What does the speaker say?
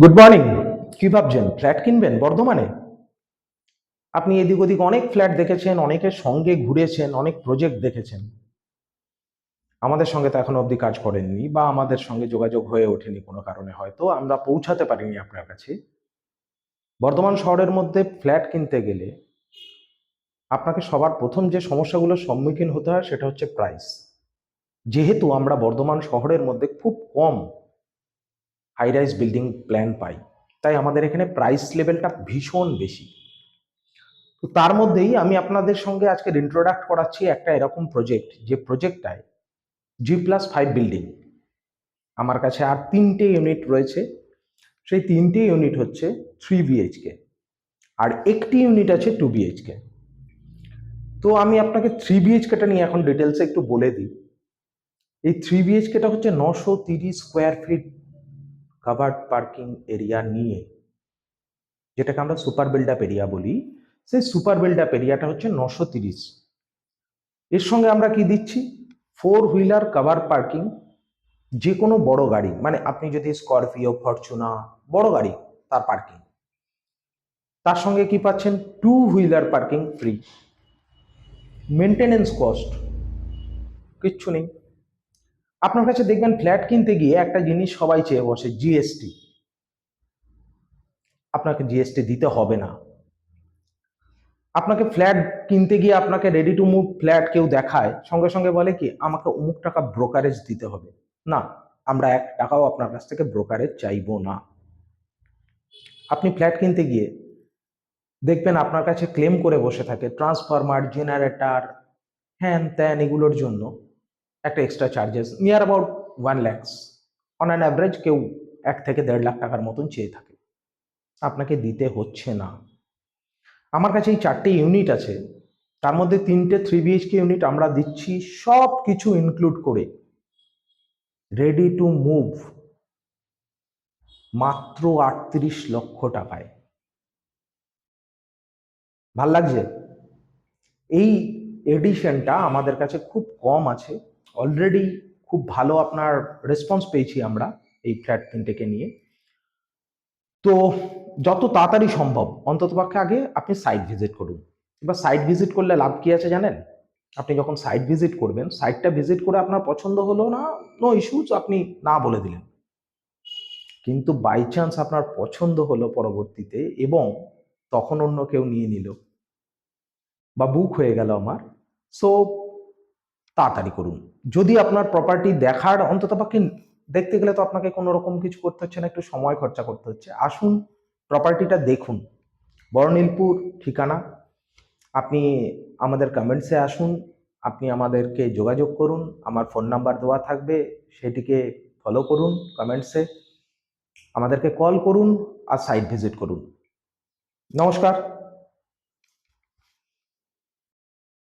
Good morning. কি ভাবছেন flat কিনবেন বর্ধমানে? আপনি এদিক ওদিক অনেক ফ্ল্যাট দেখেছেন, অনেকের সঙ্গে ঘুরেছেন, অনেক প্রজেক্ট দেখেছেন। আমাদের সঙ্গে তো এখনো অবধি কাজ করেননি বা আমাদের সঙ্গে যোগাযোগ হয়ে ওঠেনি কোনো কারণে, হয়তো আমরা পৌঁছাতে পারিনি আপনার কাছে। বর্ধমান শহরের মধ্যে ফ্ল্যাট কিনতে গেলে আপনাকে সবার প্রথম যে সমস্যাগুলোর সম্মুখীন হতে হয় সেটা হচ্ছে প্রাইস। যেহেতু আমরা বর্ধমান শহরের মধ্যে খুব কম হাই রাইজ বিল্ডিং প্ল্যান পাই, তাই আমাদের এখানে প্রাইস লেভেলটা ভীষণ বেশি। তো তার মধ্যেই আমি আপনাদের সঙ্গে আজকের ইন্ট্রোডাক্ট করাচ্ছি একটা এরকম প্রজেক্ট, যে প্রজেক্টটায় G+5 বিল্ডিং। আমার কাছে আর 3টে ইউনিট রয়েছে। সেই 3টে ইউনিট হচ্ছে 3 BHK, আর একটি ইউনিট আছে 2 BHK। তো আমি আপনাকে 3 BHKটা নিয়ে এখন ডিটেলসে একটু বলে দিই। এই 3 BHKটা হচ্ছে 930 square feet covered parking area নিয়ে, যেটাকে আমরা সুপার বিল্ড আপ এরিয়া বলি। সেই সুপার বিল্ড আপ এরিয়াটা হচ্ছে 930। এর সঙ্গে আমরা কি দিচ্ছি? 4 হুইলার কাভার পার্কিং, যে কোনো বড় গাড়ি, মানে আপনি যদি স্করপিও, ফরচুনা, বড় গাড়ি তার পার্কিং। তার সঙ্গে কি পাচ্ছেন? 2 wheeler parking free. Maintenance cost কিচ্ছু নেই। আপনার কাছে দেখবেন ফ্ল্যাট কিনতে গিয়ে একটা জিনিস সবাই চেয়ে বসে, জিএসটি। আপনাকে জিএসটি দিতে হবে না। আপনাকে ফ্ল্যাট কিনতে গিয়ে আপনাকে রেডি টু মুভ ফ্ল্যাট কেউ দেখায়, সঙ্গে সঙ্গে বলে কি আমাকে অমুক টাকা ব্রোকারেজ দিতে হবে। না, আমরা 1 টাকাও আপনার কাছ থেকে ব্রোকারেজ চাইবো না। আপনি ফ্ল্যাট কিনতে গিয়ে দেখবেন আপনার কাছে ক্লেম করে বসে থাকে ট্রান্সফরমার, জেনারেটর, হ্যান ত্যান, এগুলোর জন্য একটা extra charges near about 1 lakhs। On an average কেউ 1 থেকে 1.5 লাখ টাকার মতন চেয়ে থাকে, আপনাকে দিতে হচ্ছে না। আমার কাছে এই 4টে ইউনিট আছে, তার মধ্যে 3টে 3 BHK ইউনিট আমরা দিচ্ছি সব কিছু ইনক্লুড করে, রেডি টু মুভ, মাত্র 38 লক্ষ টাকায়। ভাল লাগছে? এই এডিশনটা আমাদের কাছে খুব কম আছে, অলরেডি খুব ভালো আপনার রেসপন্স পেয়েছি আমরা এই ফ্ল্যাট 3টেকে নিয়ে। তো যত তাড়াতাড়ি সম্ভব অন্ততপক্ষে আগে আপনি সাইট ভিজিট করুন। এবার সাইট ভিজিট করলে লাভ কি আছে জানেন? আপনি যখন সাইট ভিজিট করবেন, সাইটটা ভিজিট করে আপনার পছন্দ হলো না, নো ইস্যুস, আপনি না বলে দিলেন। কিন্তু বাই চান্স আপনার পছন্দ হলো পরবর্তীতে এবং তখন অন্য কেউ নিয়ে নিল বা বুক হয়ে গেল আমার, সো তাড়াতাড়ি করুন। যদি আপনার প্রপার্টি দেখার অন্ততপক্ষে, দেখতে গেলে তো আপনাকে কোনো রকম কিছু করতে হচ্ছে না, একটু সময় খরচা করতে হচ্ছে। আসুন, প্রপার্টিটা দেখুন। বড়নীলপুর ঠিকানা। আপনি আমাদের কমেন্টসে আসুন, আপনি আমাদেরকে যোগাযোগ করুন, আমার ফোন নাম্বার দেওয়া থাকবে, সেটিকে ফলো করুন কমেন্টসে, আমাদেরকে কল করুন আর সাইট ভিজিট করুন। নমস্কার।